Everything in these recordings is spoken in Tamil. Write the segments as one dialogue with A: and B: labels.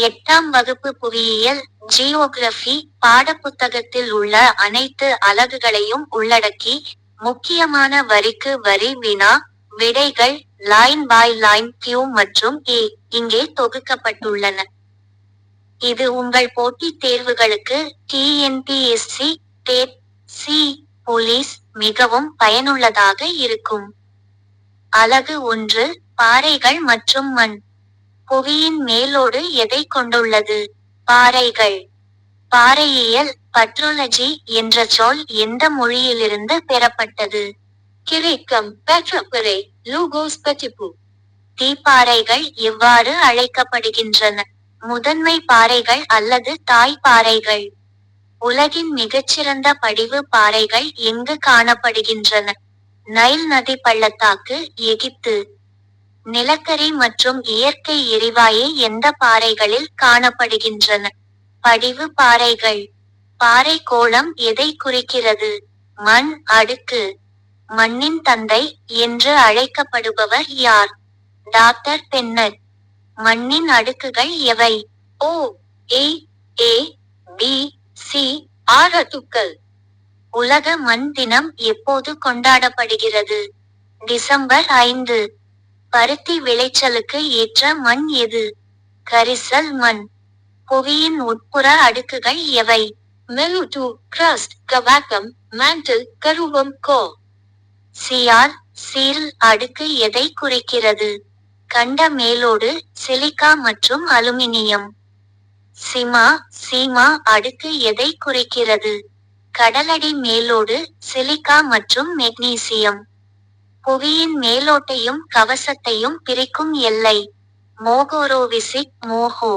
A: 8ஆம் வகுப்பு புவியியல் ஜியோகிராஃபி பாடப்புத்தகத்தில் உள்ள அனைத்து அலகுகளையும் உள்ளடக்கி, முக்கியமான வரிக்கு வரி வினா விடைகள் லைன் பை லைன் கியூ மற்றும் ஏ இங்கே தொகுக்கப்பட்டுள்ளன. இது உங்கள் போட்டித் தேர்வுகளுக்கு டிஎன்பிஎஸ்சி, டெட், சி, போலீஸ் மிகவும் பயனுள்ளதாக இருக்கும். அலகு 1 பாறைகள் மற்றும் மண். புவியின் மேலோடு எதை கொண்டுள்ளது? பாறைகள். பாறையியல் பட்ரோலஜி என்ற சொல் எந்த மொழியிலிருந்து பெறப்பட்டது? கிரேக்கம் பெட்ரோபரே லூகோஸ் பெட்டிபு. தீப்பாறைகள் எவ்வாறு அழைக்கப்படுகின்றன? முதன்மை பாறைகள் அல்லது தாய் பாறைகள். உலகின் மிகச்சிறந்த படிவு பாறைகள் எங்கு காணப்படுகின்றன? நைல் நதி பள்ளத்தாக்கு, எகிப்து. நிலக்கரி மற்றும் இயற்கை எரிவாயு எந்த பாறைகளில் காணப்படுகின்றன? படிவு பாறைகள். பாறை கோளம் எதை குறிக்கிறது? மண் அடுக்கு. மண்ணின் தந்தை என்று அழைக்கப்படுபவர் யார்? Doctor Bennett. மண்ணின் அடுக்குகள் எவை? ஓ, ஏ, ஏ, பி, சி, அடுக்குகள். உலக மண் தினம் எப்போது கொண்டாடப்படுகிறது? டிசம்பர் 5. பருத்தி விளைச்சலுக்கு ஏற்ற மண் எது? கரிசல் மண். புவியின் உட்புற அடுக்குகள் எவை? மெலுடு, கிரஸ்ட், கவாக்கம், மேண்டில், கருவம், கோ. சியால் சீல் அடுக்கு எதை குறிக்கிறது? கண்ட மேலோடு, சிலிக்கா மற்றும் அலுமினியம். சிமா சீமா அடுக்கு எதை குறிக்கிறது? கடலடி மேலோடு, சிலிக்கா மற்றும் மெக்னீசியம். புவியின் மேலோட்டையும் கவசத்தையும் பிரிக்கும் எல்லை? மோகோரோவிசிக் மோஹோ.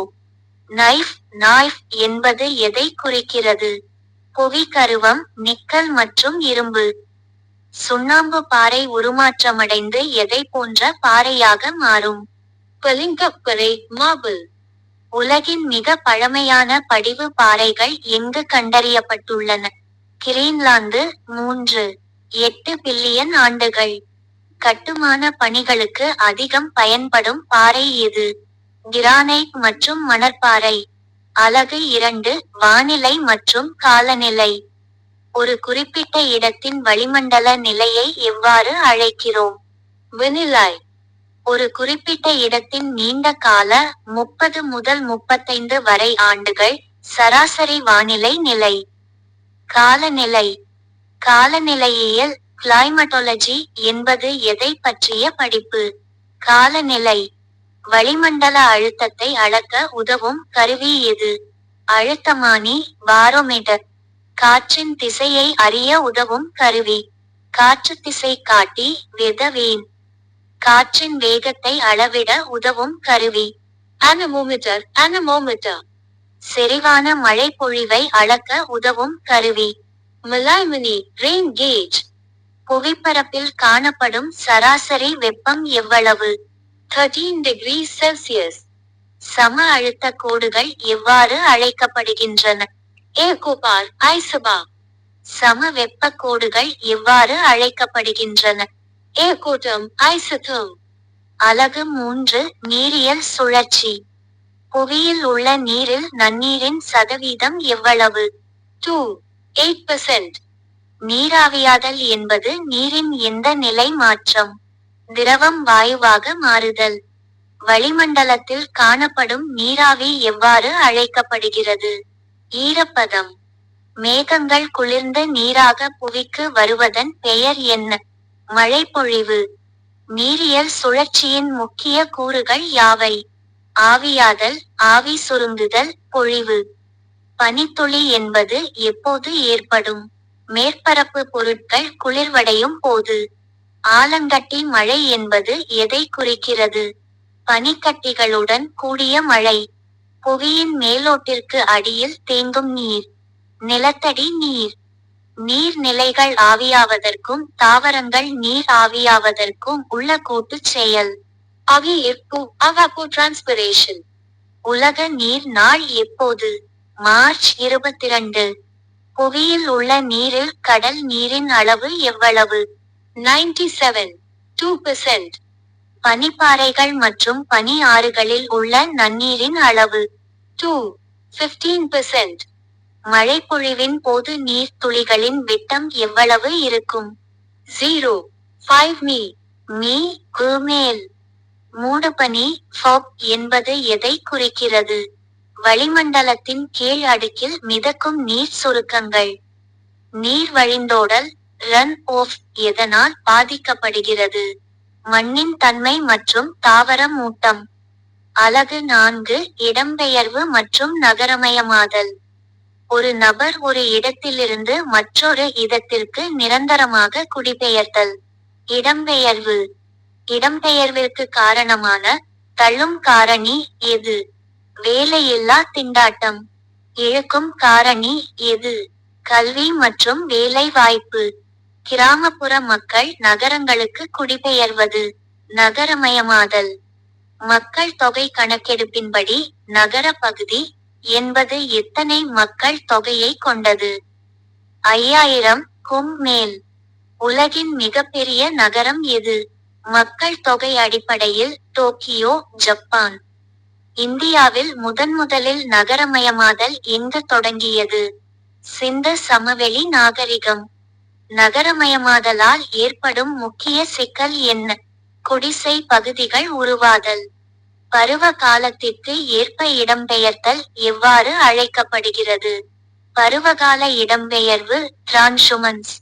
A: நைஃப் நாய்ஃப் என்பது எதை குறிக்கிறது? புவி கருவம், நிக்கல் மற்றும் இரும்பு. சுண்ணாம்பு பாறை உருமாற்றமடைந்து எதை போன்ற பாறையாக மாறும்? பளிங்கப்பறை மார்பிள். உலகின் மிக பழமையான படிவு பாறைகள் எங்கு கண்டறியப்பட்டுள்ளன? கிரீன்லாந்து 3.8 பில்லியன் ஆண்டுகள். கட்டுமான பணிகளுக்கு அதிகம் பயன்படும் பாறை எது? கிரானைட் மற்றும் மணற்பாறை. அலகு 2 வானிலை மற்றும் காலநிலை. ஒரு குறிப்பிட்ட இடத்தின் வளிமண்டல நிலையை எவ்வாறு அழைக்கிறோம்? வெனிலை. ஒரு குறிப்பிட்ட இடத்தின் நீண்ட கால 30 முதல் 35 வரை ஆண்டுகள் சராசரி வானிலை நிலை. காலநிலை. காலநிலையியல் கிளைமட்டோலஜி என்பது எதை பற்றிய படிப்பு? காலநிலை. வளிமண்டல அழுத்தத்தை அளக்க உதவும் கருவி எது? அழுத்தமானி, பாரோமீட்டர். காற்றின் திசையை அறிய உதவும் கருவி? காற்று திசை காட்டி, வெதவேன். காற்றின் வேகத்தை அளவிட உதவும் கருவி? அனமோமீட்டர் அனமோமீட்டர். செறிவான மழை பொழிவை அளக்க உதவும் கருவி? மலாய்மனி ரெயின் கேஜ். புவிப்பரப்பில் காணப்படும் சராசரி வெப்பம் எவ்வளவு? 13 degrees Celsius. சம அழுத்த கோடுகள் எவ்வாறு அழைக்கப்படுகின்றன? ஏகோபார் ஐசபா. சம வெப்ப கோடுகள் எவ்வாறு அழைக்கப்படுகின்றன? ஏகோட்டம் ஐசோதர்ம். அலகு 3 நீரியல் சுழற்சி. புவியில் உள்ள நீரில் நன்னீரின் சதவீதம் எவ்வளவு? 2.8%. நீராவியாதல் என்பது நீரின் எந்த நிலை மாற்றம்? திரவம் வாயுவாக மாறுதல். வளிமண்டலத்தில் காணப்படும் நீராவி எவ்வாறு அழைக்கப்படுகிறது? ஈரப்பதம். மேகங்கள் குளிர்ந்து நீராக புவிக்கு வருவதன் பெயர் என்ன? மழைப்பொழிவு. நீரியல் சுழற்சியின் முக்கிய கூறுகள் யாவை? ஆவியாதல், ஆவி சுருங்குதல், பொழிவு. பனித்துளி என்பது எப்போது ஏற்படும்? மேற்பரப்பு பொருட்கள் குளிர்வடையும் போது. ஆலங்கட்டி மழை என்பது எதை குறிக்கிறது? பனிக்கட்டிகளுடன் கூடிய மழை. புவியின் மேலோட்டிற்கு அடியில் தேங்கும் நீர். நிலத்தடி நீர். நீர்நிலைகள் ஆவியாவதற்கும் தாவரங்கள் நீர் ஆவியாவதற்கும் உள்ள கூட்டுச் செயல். அவிஈர்ப்பு evapotranspiration. உலக நீர் நாள் எப்போது? மார்ச் 22. புவியில் உள்ள நீரில் கடல் நீரின் அளவு எவ்வளவு? 97.2%. பனிப்பாறைகள் மற்றும் பனி ஆறுகளில் உள்ள நன்னீரின் அளவு. 2. 15%. மழைப்பொழிவின் போது நீர் துளிகளின் விட்டம் எவ்வளவு இருக்கும்? 0. 5 மீ. மீ கு மேல். மூடுபனி ஃபாக் என்பது எதை குறிக்கிறது? வளிமண்டலத்தின் கீழ் அடுக்கில் மிதக்கும் நீர் சுருக்கங்கள். நீர் வழிந்தோடல் ரன் ஆஃப் எதனால் பாதிக்கப்படுகிறது? மண்ணின் தன்மை மற்றும் தாவர மூட்டம். அலகு 4 இடம்பெயர்வு மற்றும் நகரமயமாதல். ஒரு நபர் ஒரு இடத்திலிருந்து மற்றொரு இடத்திற்கு நிரந்தரமாக குடிபெயர்தல். இடம்பெயர்வு. இடம்பெயர்விற்கு காரணமான தள்ளும் காரணி எது? வேலையில்லா திண்டாட்டம். இழுக்கும் காரணி எது? கல்வி மற்றும் வேலை வாய்ப்பு. கிராமப்புற மக்கள் நகரங்களுக்கு குடிபெயர்வது. நகரமயமாதல். மக்கள் தொகை கணக்கெடுப்பின்படி நகர பகுதி என்பது எத்தனை மக்கள் தொகையை கொண்டது? 5000க்கும் மேல். உலகின் மிகப்பெரிய நகரம் எது? மக்கள் தொகை அடிப்படையில் டோக்கியோ, ஜப்பான். இந்தியாவில் முதன்முதலில் நகரமயமாதல் எங்கு தொடங்கியது? சிந்து சமவெளி நாகரிகம். நகரமயமாதலால் ஏற்படும் முக்கிய சிக்கல் என்ன? குடிசை பகுதிகள் உருவாதல். பருவ காலத்திற்கு ஏற்ப இடம்பெயர்தல் எவ்வாறு அழைக்கப்படுகிறது? பருவகால இடம்பெயர்வு டிரான்ஷுமன்ஸ்.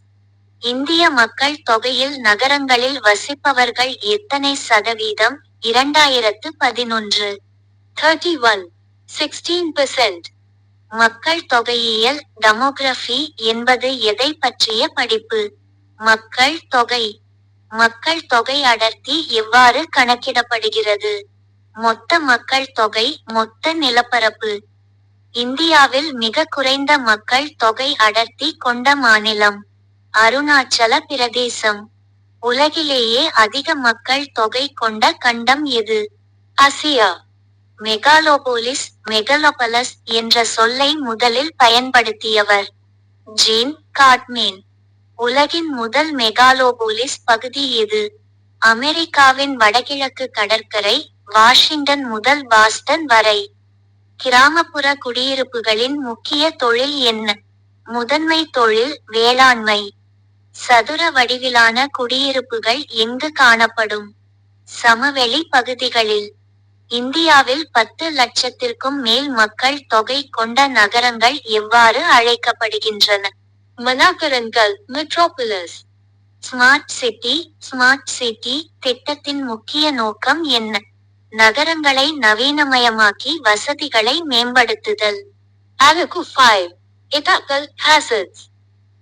A: இந்திய மக்கள் தொகையில் நகரங்களில் வசிப்பவர்கள் எத்தனை சதவீதம்? 2011. 31. 16%. மக்கள் தொகையியல் டெமோகிராஃபி என்பது எதை பற்றிய படிப்பு? மக்கள் தொகை. மக்கள் தொகை அடர்த்தி எவ்வாறு கணக்கிடப்படுகிறது? மொத்த மக்கள் தொகை மொத்த நிலப்பரப்பு. இந்தியாவில் மிக குறைந்த மக்கள் தொகை அடர்த்தி கொண்ட மாநிலம் அருணாச்சல பிரதேசம். உலகிலேயே அதிக மக்கள் தொகை கொண்ட கண்டம் எது? ஆசியா. மெகாலோபோலிஸ் மெகலோபலஸ் என்ற சொல்லை முதலில் பயன்படுத்தியவர்? Gene godman. உலகின் முதல் மெகாலோபோலிஸ் பகுதி எது? அமெரிக்காவின் வடகிழக்கு கடற்கரை வாஷிங்டன் முதல் பாஸ்டன் வரை. கிராமப்புற குடியிருப்புகளின் முக்கிய தொழில் என்ன? முதன்மை தொழில் வேளாண்மை. சதுர வடிவிலான குடியிருப்புகள் எங்கு காணப்படும்? சமவெளி பகுதிகளில். இந்தியாவில் 10 லட்சத்திற்கும் மேல் மக்கள் தொகை கொண்ட நகரங்கள் எவ்வாறு அழைக்கப்படுகின்றன? மாநகரங்கள் metropolis. Smart city. Smart city திட்டத்தின் முக்கிய நோக்கம் என்ன? நகரங்களை நவீனமயமாக்கி வசதிகளை மேம்படுத்துதல். அலகு 5 இடர்கள் ஹாசர்ட்ஸ்.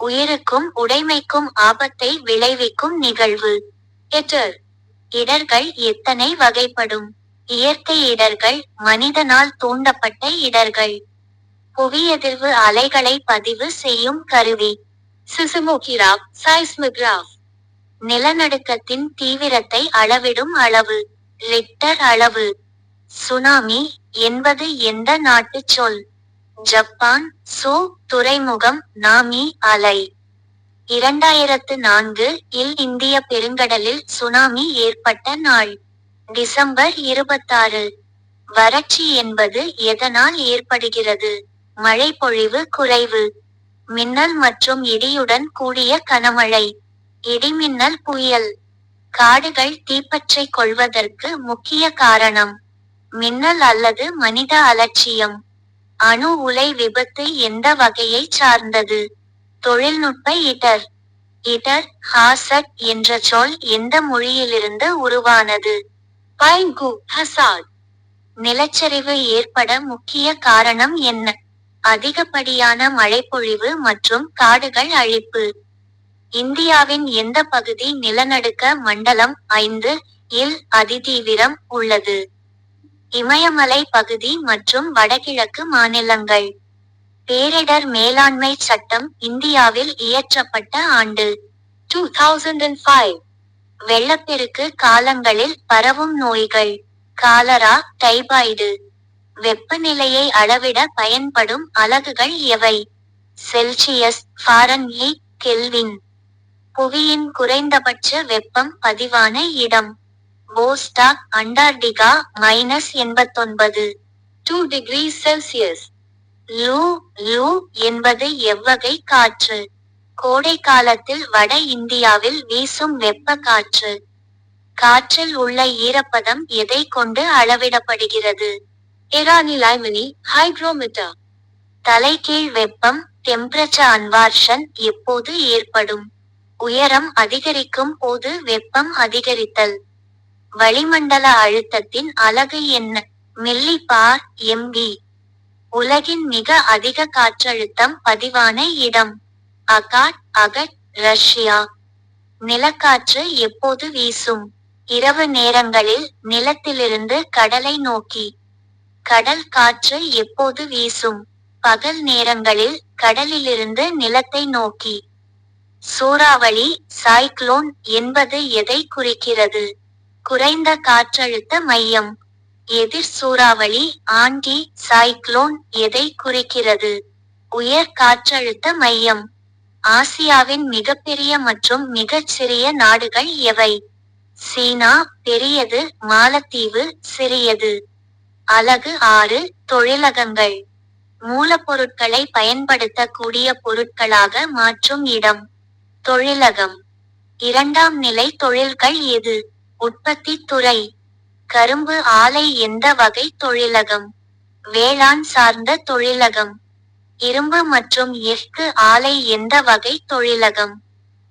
A: உயிருக்கும் உடைமைக்கும் ஆபத்தை விளைவிக்கும் நிகழ்வு. இடர். இடர்கள் எத்தனை வகைப்படும்? இயற்கை இடர்கள், மனிதனால் தூண்டப்பட்ட இடர்கள். புவியதிர்வு அலைகளை பதிவு செய்யும் கருவி. சிஸ்மோகிராஃப் சைஸ்மோகிராஃப். நிலநடுக்கத்தின் தீவிரத்தை அளவிடும் அளவு. ரிக்டர் அளவு. சுனாமி என்பது எந்த நாட்டுச் சொல்? ஜப்பான். சு துறைமுகம். நாமி அலை. 2004 இல் இந்திய பெருங்கடலில் சுனாமி ஏற்பட்ட நாள். டிசம்பர் 26. வறட்சி என்பது எதனால் ஏற்படுகிறது? மழைப்பொழிவு குறைவு. மின்னல் மற்றும் இடியுடன் கூடிய கனமழை. இடிமின்னல் புயல். காடுகள் தீப்பற்றிக் கொள்வதற்கு முக்கிய காரணம் மின்னல் அல்லது மனித அலட்சியம். அணு உலை விபத்து எந்த வகையைச் சார்ந்தது? தொழில்நுட்ப இடர். இடர் ஹாசர்ட் என்ற சொல் எந்த மொழியிலிருந்து உருவானது? பைன்கு ஹசார்ட். நிலச்சரிவு ஏற்பட முக்கிய காரணம் என்ன? அதிகப்படியான மழைப்பொழிவு மற்றும் காடுகள் அழிப்பு. இந்தியாவின் எந்த பகுதி நிலநடுக்க மண்டலம் 5 இல் அதிதீவிரம் உள்ளது? இமயமலை பகுதி மற்றும் வடகிழக்கு மாநிலங்கள். பேரிடர் மேலாண்மை சட்டம் இந்தியாவில் இயற்றப்பட்ட ஆண்டு 2005. வெள்ளப்பெருக்கு காலங்களில் பரவும் நோய்கள். Cholera, typhoid. வெப்பநிலையை அளவிட பயன்படும் அலகுகள் எவை? Celsius, Fahrenheit, kelvin. புவியின் குறைந்தபட்ச வெப்பம் பதிவான இடம். Postdoc, Antarctica -89.
B: 2°C.
A: லூ லூ என்பது எவ்வகை காற்று? கோடை காலத்தில் வட இந்தியாவில் வீசும் வெப்ப காற்று. காற்றில் உள்ள ஈரப்பதம் எதை கொண்டு அளவிடப்படுகிறது?
B: Aeroanilimony, hygrometer.
A: தலைகீழ் வெப்பம் டெம்பரேச்சர் கன்வர்ஷன் எப்போது ஏற்படும்? உயரம் அதிகரிக்கும் போது வெப்பம் அதிகரித்தல். வளிமண்டல அழுத்தத்தின் அலகு என்ன? மில்லி பார் எம்பி. உலகின் மிக அதிக காற்றழுத்தம் பதிவான இடம்? அகட் ரஷ்யா. நிலக்காற்று எப்போது வீசும்? இரவு நேரங்களில் நிலத்திலிருந்து கடலை நோக்கி. கடல் காற்று எப்போது வீசும்? பகல் நேரங்களில் கடலிலிருந்து நிலத்தை நோக்கி. சூறாவளி சைக்ளோன் என்பது எதை குறிக்கிறது? குறைந்த காற்றழுத்த மையம். எதிர் சூறாவளி ஆன்டி சைக்ளோன் எதை குறிக்கிறது? உயர் காற்றழுத்த மையம். ஆசியாவின் மிகப்பெரிய மற்றும் மிகச் சிறிய நாடுகள் எவை? சீனா பெரியது, மாலத்தீவு சிறியது. அலகு 6 தொழிலகங்கள். மூலப்பொருட்களை பயன்படுத்தக்கூடிய பொருட்களாக மாற்றும் இடம். தொழிலகம். இரண்டாம் நிலை தொழில்கள் எது? உற்பத்தி துறை. கரும்பு ஆலை எந்த வகை தொழிலகம்? வேளாண் சார்ந்த தொழிலகம். இரும்பு மற்றும் எஃகு ஆலை எந்த வகை தொழிலகம்?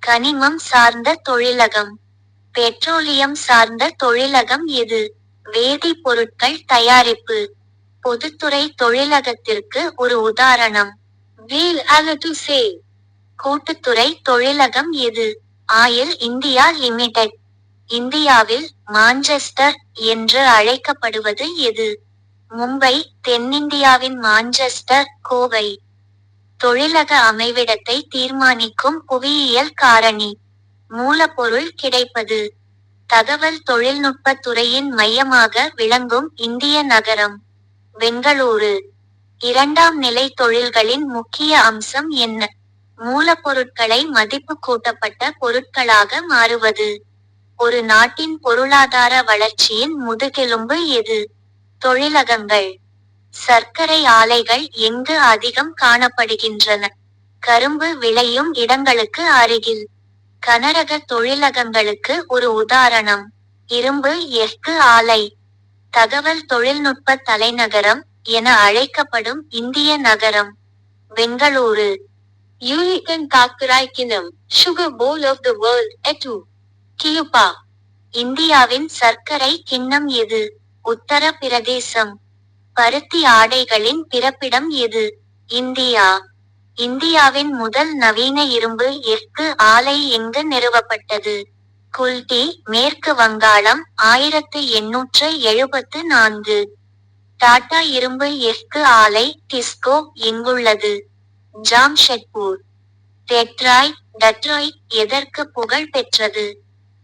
A: கனிமம் சார்ந்த தொழிலகம். பெட்ரோலியம் சார்ந்த தொழிலகம் எது? வேதிப்பொருட்கள் தயாரிப்பு. பொதுத்துறை தொழிலகத்திற்கு ஒரு உதாரணம்.
B: Wheel to say.
A: கூட்டுத்துறை தொழிலகம் எது? Oil India limited. இந்தியாவில் மான்செஸ்டர் என்று அழைக்கப்படுவது எது? மும்பை. தென்னிந்தியாவின் மான்செஸ்டர் கோவை. தொழிலக அமைவிடத்தை தீர்மானிக்கும் புவியியல் காரணி. மூலப்பொருள் கிடைப்பது. தகவல் தொழில்நுட்ப துறையின் மையமாக விளங்கும் இந்திய நகரம். பெங்களூரு. இரண்டாம் நிலை தொழில்களின் முக்கிய அம்சம் என்ன? மூலப்பொருட்களை மதிப்பு கூட்டப்பட்ட பொருட்களாக மாறுவது. ஒரு நாட்டின் பொருளாதார வளர்ச்சியின் முதுகெலும்பு எது? தொழிலகங்கள். சர்க்கரை ஆலைகள் எங்கு அதிகம் காணப்படுகின்றன? கரும்பு விளையும் இடங்களுக்கு அருகில். கனரக தொழிலகங்களுக்கு ஒரு உதாரணம். இரும்பு எஃகு ஆலை. தகவல் தொழில்நுட்ப தலைநகரம் என அழைக்கப்படும் இந்திய நகரம். Bengaluru.
B: Unicorn Kakkaraikinam, Sugar Bowl of the World, Etu.
A: Cuba. இந்தியாவின் சர்க்கரை கிண்ணம் எது? உத்தர பிரதேசம். பருத்தி ஆடைகளின் பிறப்பிடம் எது? இந்தியா. இந்தியாவின் முதல் நவீன இரும்பு எஃகு ஆலை எங்கு நிறுவப்பட்டது? குல்டி, மேற்கு வங்காளம், 1874. டாடா இரும்பு எஃகு ஆலை டிஸ்கோ எங்குள்ளது? ஜாம்ஷெட்பூர். டெட்ராய்ட் எதற்கு புகழ் பெற்றது?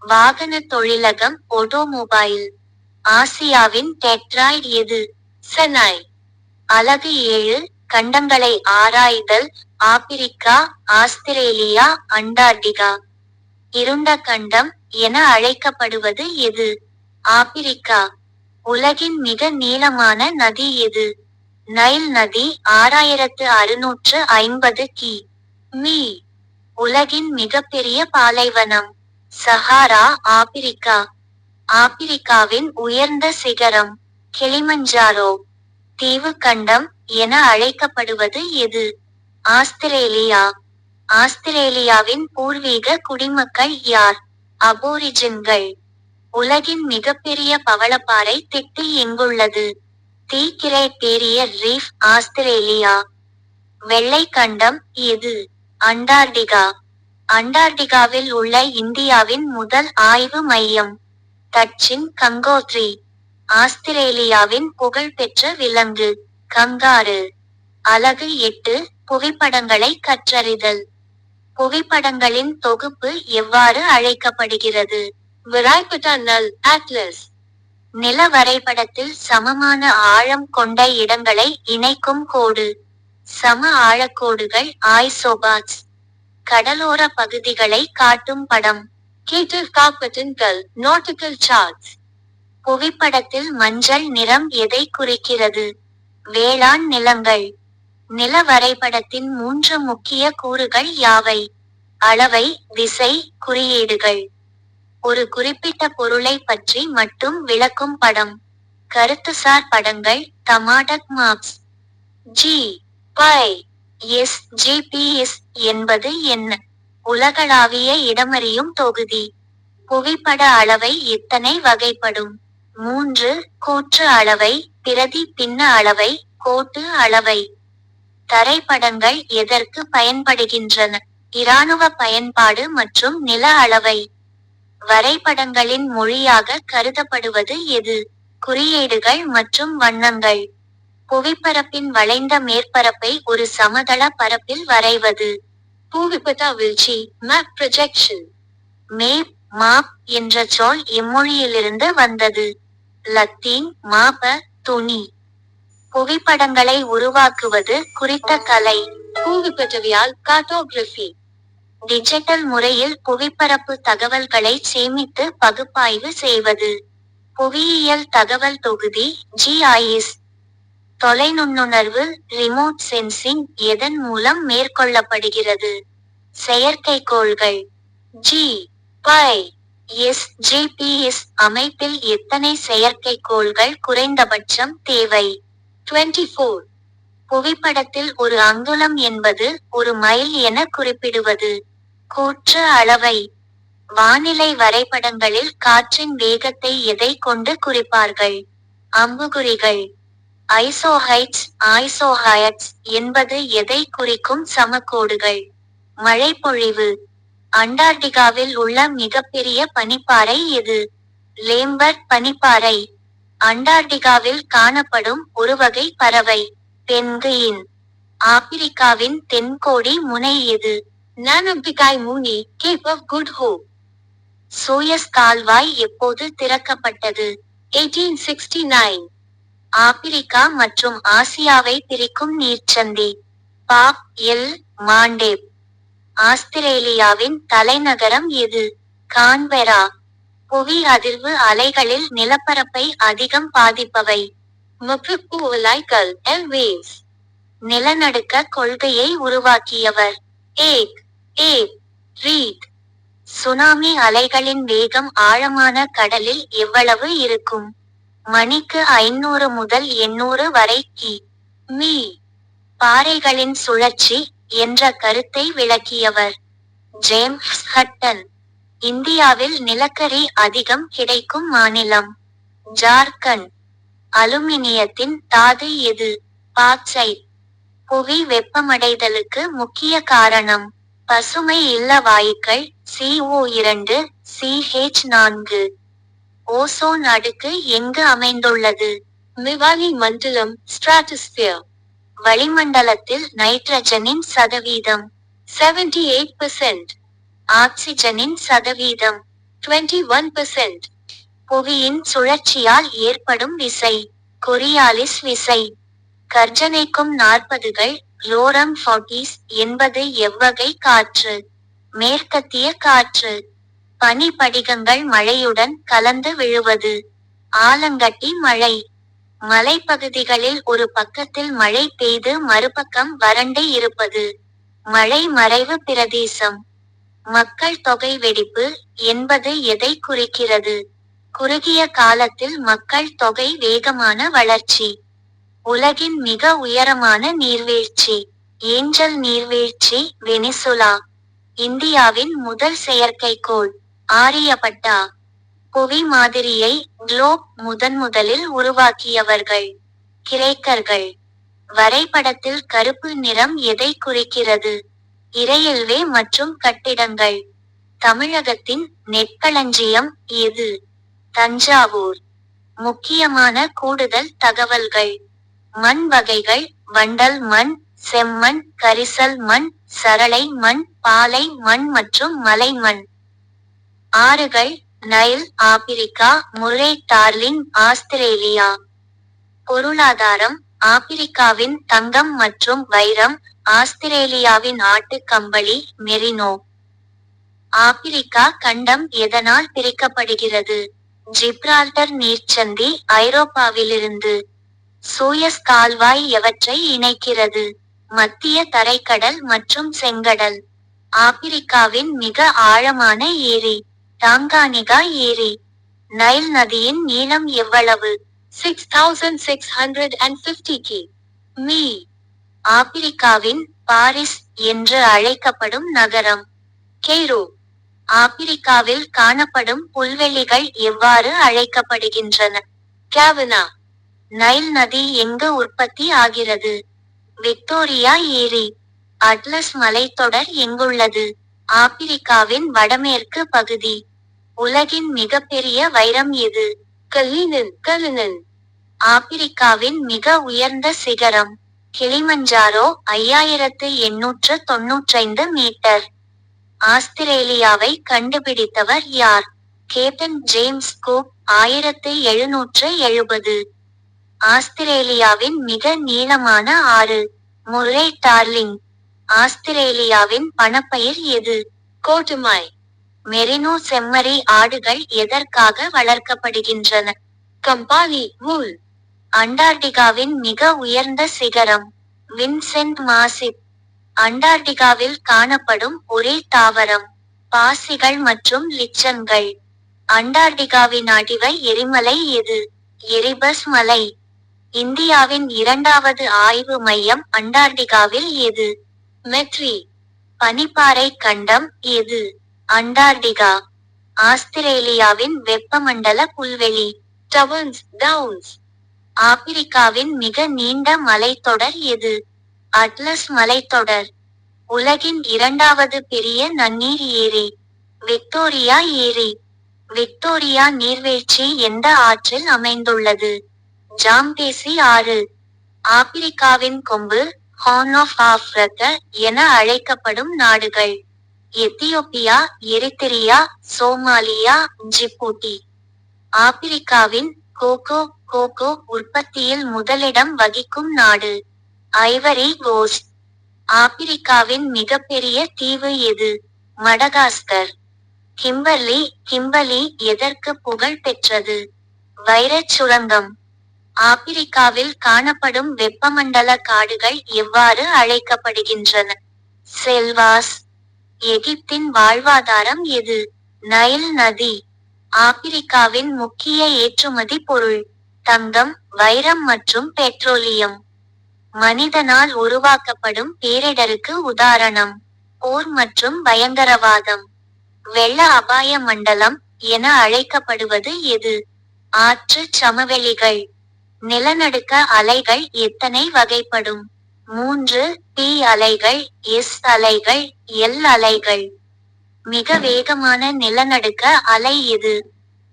A: வாகன தொழிலகம் ஆட்டோமொபைல். ஆசியாவின் டெட்ராய்ட் எது?
B: செனாய்.
A: அலகு 7 கண்டங்களை ஆராய்தல். Africa, Australia, Antarctica. இருண்ட கண்டம் என அழைக்கப்படுவது எது? ஆப்பிரிக்கா. உலகின் மிக நீளமான நதி எது? நைல் நதி 6650 கி.மீ. உலகின் மிகப்பெரிய பாலைவனம். சஹாரா ஆப்பிரிக்கா. ஆப்பிரிக்காவின் உயர்ந்த சிகரம். கிளிமஞ்சாரோ. தீவு கண்டம் என அழைக்கப்படுவது எது? ஆஸ்திரேலியா. ஆஸ்திரேலியாவின் பூர்வீக குடிமக்கள் யார்? அபோரிஜின்கள். உலகின் மிகப்பெரிய பவளப்பாறை திட்டு எங்குள்ளது? தி கிரேட் பேரியர் ரீஃப், ஆஸ்திரேலியா. வெள்ளை கண்டம் எது? அண்டார்டிகா. அண்டார்டிகாவில் உள்ள இந்தியாவின் முதல் ஆய்வு மையம். தட்சின் கங்கோத்ரி. ஆஸ்திரேலியாவின் புகழ்பெற்ற விலங்கு. கங்காரு. அலகு 8 புவிப்படங்களை கற்றறிதல். புவிப்படங்களின் தொகுப்பு எவ்வாறு அழைக்கப்படுகிறது?
B: Varaipata Null, Atlas.
A: நில வரைபடத்தில் சமமான ஆழம் கொண்ட இடங்களை இணைக்கும் கோடு. சம ஆழக்கோடுகள் ஐசோபார்ஸ். கடலோர பகுதிகளை காட்டும் படம்.
B: Cative Carpenter, Nautical Charts.
A: புவிப்படத்தில் மஞ்சள் நிறம் எதை குறிக்கிறது? வேளாண் நிலங்கள். நில வரைபடத்தின் 3 முக்கிய கூறுகள் யாவை? அளவை, திசை, குறியீடுகள். ஒரு குறிப்பிட்ட பொருளை பற்றி மட்டும் விளக்கும் படம். கருத்துசார் படங்கள், தமாடக் மாப்ஸ். GPS என்பது என்ன? உலகளாவிய இடமறியும் தொகுதி. புவிப்பட அளவை எத்தனை வகைப்படும்? 3. கூற்று அளவை, பிரதி பின்ன அளவை, கோட்டு அளவை. தரைப்படங்கள் எதற்கு பயன்படுகின்றன? இராணுவ பயன்பாடு மற்றும் நில அளவை. வரைபடங்களின் மொழியாக கருதப்படுவது எது? குறியீடுகள் மற்றும் வண்ணங்கள். புவிப்பரப்பின் வளைந்த மேற்பரப்பை ஒரு சமதள பரப்பில் வரைவது.
B: புவிப்பட வீழ்ச்சி, மேப் ப்ரொஜெக்ஷன்.
A: மேப், மாப் என்ற சொல் எம்மொழியிலிருந்து வந்தது. லத்தீன் மாப, துணி. புவிப்படங்களை உருவாக்குவது குறித்த கலை.
B: புவிப்படவியல், கார்டோகிராஃபி.
A: டிஜிட்டல் முறையில் புவிப்பரப்பு தகவல்களை சேமித்து பகுப்பாய்வு செய்வது. புவியியல் தகவல் தொகுதி, GIS. தொலைநுண்ணுணர்வு, ரிமோட் சென்சிங் எதன் மூலம் மேற்கொள்ளப்படுகிறது? செயற்கைக்கோள்கள். GPS அமைப்பில் எத்தனை செயற்கைக்கோள்கள் குறைந்தபட்சம் தேவை?
B: 24.
A: புவிப்படத்தில் ஒரு அங்குலம் என்பது ஒரு மைல் என குறிப்பிடுவது. கூற்று அளவை. வானிலை வரைபடங்களில் காற்றின் வேகத்தை எதை கொண்டு குறிப்பார்கள்? அம்புகுறிகள். ஐசோஹைட்ஸ் என்பது எதை குறிக்கும் சமகோடுகள்? மழைப்பொழிவு. அண்டார்டிகாவில் உள்ள மிகப்பெரிய பனிப்பாறை எது? லேம்பர்ட் பனிப்பாறை. அண்டார்டிகாவில் காணப்படும் ஒரு வகை பறவை. பென்குயின். ஆப்பிரிக்காவின் தென்கோடி முனை எது?
B: நானம்பிகாய் மூனி, Cape of Good Hope.
A: Suez கால்வாய் எப்போது திறக்கப்பட்டது?
B: 1869.
A: ஆப்பிரிக்கா மற்றும் ஆசியாவை பிரிக்கும் நீர்ச்சந்தி. Pop L மாண்டேப். ஆஸ்திரேலியாவின் தலைநகரம் எது? கான்பெரா. புவி அதிர்வு அலைகளில் நிலப்பரப்பை அதிகம் பாதிப்பவை.
B: மப்ரிப்புவலைகள், வேவ்ஸ்.
A: நிலநடுக்க கொள்கையை உருவாக்கியவர். ரீட். சுனாமி அலைகளின் வேகம் ஆழமான கடலில் எவ்வளவு இருக்கும்? மணிக்கு 500 முதல் 800 வரை கி.மீ. பாறைகளின் சுழற்சி என்ற கருத்தை விளக்கியவர். ஜேம்ஸ் ஹட்டன். இந்தியாவில் நிலக்கரி அதிகம் கிடைக்கும் மாநிலம். ஜார்க்கண்ட். அலுமினியத்தின் தாது எது? பாக்சைட். புவி வெப்பமடைதலுக்கு முக்கிய காரணம். பசுமை இல்ல வாயுக்கள், CO2, CH4. ஓசோன் அடுக்கு எங்கு அமைந்துள்ளது?
B: மிவாலி மண்டலம், ஸ்ட்ராட்டோஸ்பியர்.
A: வளிமண்டலத்தில் நைட்ரஜனின் சதவீதம்.
B: 78%.
A: ஆக்சிஜனின் சதவீதம்.
B: 21%.
A: புவியின் சுழற்சியால் ஏற்படும் விசை. கொரியாலிஸ் விசை. கர்ஜனைக்கும் 40கள், ரோரம் 40s என்பது எவ்வகை காற்று? மேற்கத்திய காற்று. பனி படிகங்கள் மழையுடன் கலந்து விழுவது. ஆலங்கட்டி மழை. மலைப்பகுதிகளில் ஒரு பக்கத்தில் மழை பெய்து மறுபக்கம் வறண்டு இருப்பது. மழை மறைவு பிரதேசம். மக்கள் தொகை வெடிப்பு என்பது எதை குறிக்கிறது? குறுகிய காலத்தில் மக்கள் தொகை வேகமான வளர்ச்சி. உலகின் மிக உயரமான நீர்வீழ்ச்சி. ஏஞ்சல் நீர்வீழ்ச்சி, வெனிசுலா. இந்தியாவின் முதல் செயற்கைக்கோள். ஆரியபட்டா. புவி மாதிரியை, குளோப், முதன்முதலில் உருவாக்கியவர்கள். கிரேக்கர்கள். வரைபடத்தில் கருப்பு நிறம் எதை குறிக்கிறது? இரயில்வே மற்றும் கட்டிடங்கள். தமிழகத்தின் நெற்களஞ்சியம் எது? தஞ்சாவூர். முக்கியமான கூடுதல் தகவல்கள். மண் வகைகள்: வண்டல் மண், செம்மண், கரிசல் மண், சரளை மண், பாலை மண் மற்றும் மலை மண். ஆறுகள்: Nile, Africa, Murray darling, Australia. பொருளாதாரம்: ஆப்பிரிக்காவின் தங்கம் மற்றும் வைரம், ஆஸ்திரேலியாவின் ஆட்டு கம்பளி, மெரினோ. ஆப்பிரிக்கா கண்டம் எதனால் பிரிக்கப்படுகிறது? ஜிப்ரால்டர் நீர்ச்சந்தி, ஐரோப்பாவிலிருந்து. சூயஸ் கால்வாய் எவற்றை இணைக்கிறது? மத்திய தரைக்கடல் மற்றும் செங்கடல். ஆப்பிரிக்காவின் மிக ஆழமான ஏரி. டாங்கானிகா ஏரி. நைல் நதியின் நீளம் எவ்வளவு?
B: 6,650
A: மீ. ஆப்பிரிக்காவின் பாரிஸ் என்று அழைக்கப்படும் நகரம்.
B: கெய்ரோ.
A: ஆப்பிரிக்காவில் காணப்படும் புல்வெளிகள் எவ்வாறு அழைக்கப்படுகின்றன?
B: கேவனா.
A: நைல் நதி எங்கு உற்பத்தி ஆகிறது? விக்டோரியா ஏரி. அட்லஸ் மலைத்தொடர் எங்குள்ளது? ஆப்பிரிக்காவின் வடமேற்கு பகுதி. உலகின் மிகப்பெரிய வைரம் எது?
B: கலினன்.
A: ஆப்பிரிக்காவின் மிக உயர்ந்த சிகரம். கிளிமஞ்சாரோ 5895 மீட்டர். ஆஸ்திரேலியாவை கண்டுபிடித்தவர் யார்? Captain James Cook 1770. ஆஸ்திரேலியாவின் மிக நீளமான ஆறு. Murray Darling. ஆஸ்திரேலியாவின் பணப்பயிர் எது?
B: கோட்டுமாய்.
A: மெரினோ செம்மறி ஆடுகள் எதற்காக வளர்க்கப்படுகின்றன?
B: கம்பாலி வூல்.
A: அண்டார்டிகாவின் மிக உயர்ந்த சிகரம். Vincent Massif. அண்டார்டிகாவில் காணப்படும் ஒரே தாவரம். பாசிகள் மற்றும் லிச்சன்கள். அண்டார்டிகாவின் அடிவை எரிமலை எது? எரிபஸ் மலை. இந்தியாவின் இரண்டாவது ஆய்வு மையம் அண்டார்டிகாவில் எது?
B: மெட்ரி.
A: பனிப்பாறை கண்டம் எது? அண்டார்டிகா. ஆஸ்திரேலியாவின் வெப்பமண்டல புல்வெளி.
B: டவன்ஸ் டவுன்ஸ்.
A: ஆப்பிரிக்காவின் மிக நீண்ட மலைத்தொடர் எது? அட்லஸ் மலைத்தொடர். உலகின் இரண்டாவது பெரிய நன்னீர் ஏரி. விக்டோரியா ஏரி. விக்டோரியா நீர்வீழ்ச்சி எந்த ஆற்றில் அமைந்துள்ளது? ஜாம்பேசி ஆறு. ஆப்பிரிக்காவின் கொம்பு ஹார்ன் ஆஃப் ஆஃப்ரிக்கா என அழைக்கப்படும் நாடுகள். Ethiopia, Eritrea, Somalia, Djibouti. ஆப்பிரிக்காவின் கோகோ உற்பத்தியில் முதலிடம் வகிக்கும் நாடு. Ivory Coast. ஆப்பிரிக்காவின் மிகப்பெரிய தீவு எது? மடகாஸ்கர். கிம்பர்லி எதற்கு புகழ் பெற்றது? வைரச் சுரங்கம். ஆப்பிரிக்காவில் காணப்படும் வெப்பமண்டல காடுகள் எவ்வாறு அழைக்கப்படுகின்றன? செல்வாஸ். எகிப்தின் வாழ்வாதாரம் எது? நைல் நதி. ஆப்பிரிக்காவின் முக்கிய ஏற்றுமதி பொருள். தங்கம், வைரம் மற்றும் பெட்ரோலியம். மனிதனால் உருவாக்கப்படும் பேரிடருக்கு உதாரணம். போர் மற்றும் பயங்கரவாதம். வெள்ள அபாய மண்டலம் என அழைக்கப்படுவது எது? ஆற்று சமவெளிகள். நிலநடுக்க அலைகள் எத்தனை வகைப்படும்? 3 P அலைகள், S அலைகள், L அலைகள். மிக வேகமான நிலநடுக்க அலை எது?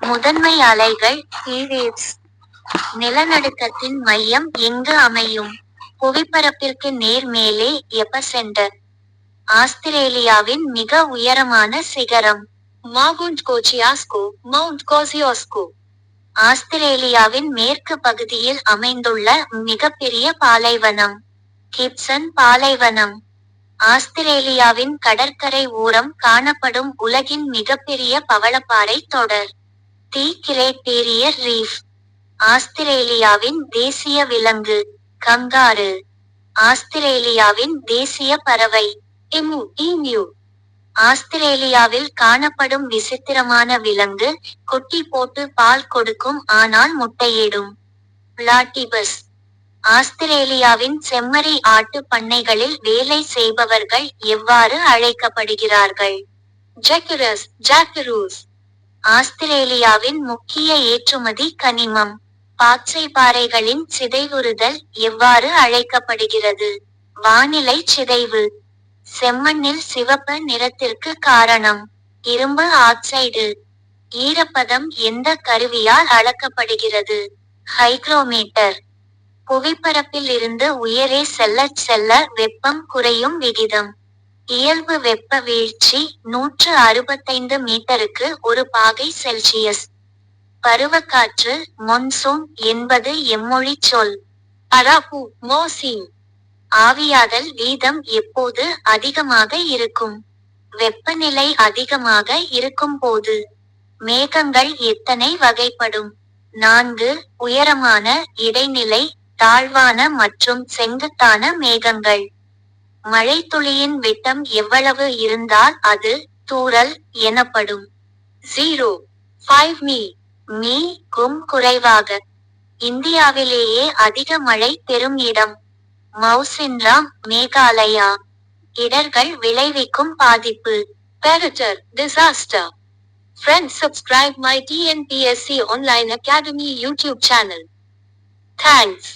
A: முதன்மை அலைகள் waves. நிலநடுக்கத்தின் மையம் எங்கு அமையும்? புவிப்பரப்பிற்கு நேர் மேலே எபசென்டர். ஆஸ்திரேலியாவின் மிக உயரமான சிகரம்.
B: மவுண்ட் கோசியாஸ்கோ.
A: ஆஸ்திரேலியாவின் மேற்கு பகுதியில் அமைந்துள்ள மிகப்பெரிய பாலைவனம். கிப்சன் பாலைவனம். ஆஸ்திரேலியாவின் கடற்கரை ஓரம் காணப்படும் உலகின் மிகப்பெரிய பவளப்பாறை தொடர். தி கிரேட் பேரியர் ரீஃப். ஆஸ்திரேலியாவின் தேசிய விலங்கு. கங்காரு. ஆஸ்திரேலியாவின் தேசிய பறவை.
B: ஈமியூ.
A: ஆஸ்திரேலியாவில் காணப்படும் விசித்திரமான விலங்கு, குட்டி போட்டு பால் கொடுக்கும் ஆனால் முட்டையிடும். பிளாட்டிபஸ். ஆஸ்திரேலியாவின் செம்மறி ஆட்டு பண்ணைகளில் வேலை செய்பவர்கள் எவ்வாறு அழைக்கப்படுகிறார்கள்?
B: ஜாக்கரூஸ்.
A: ஆஸ்திரேலியாவின் முக்கிய ஏற்றுமதி கனிமம். பாக்சை பாறைகளின் சிதைவுறுதல் எவ்வாறு அழைக்கப்படுகிறது? வானிலை சிதைவு. செம்மண்ணில் சிவப்பு நிறத்திற்கு காரணம். இரும்பு ஆக்சைடு. ஈரப்பதம் எந்த கருவியால் அளக்கப்படுகிறது? ஹைக்ரோமீட்டர். புவிப்பரப்பில் இருந்து உயரே செல்ல வெப்பம் குறையும் விகிதம். இயல்பு வெப்ப வீழ்ச்சி 165 மீட்டருக்கு ஒரு பாகை செல்சியஸ். பருவக்காற்று மொன்சூன் என்பது எம்மொழி சொல்.
B: அராபு மோசிம்.
A: ஆவியாதல் வீதம் எப்போது அதிகமாக இருக்கும்? வெப்பநிலை அதிகமாக இருக்கும் போது. மேகங்கள் எத்தனை வகைப்படும்? 4 உயரமான, இடைநிலை, தாழ்வான மற்றும் செங்குத்தான மேகங்கள். மழைத்துளியின் விட்டம் எவ்வளவு இருந்தால் அது தூறல் எனப்படும்.
B: 0. 5 மீ.
A: மீ. கும் குறைவாக. இந்தியாவிலேயே அதிக மழை பெறும் இடம். மௌசின்ராம், மேகாலயா. இடர்கள் விளைவிக்கும் பாதிப்பு.
B: Predator, disaster. Friends, subscribe my TNPSC Online Academy YouTube channel. Thanks.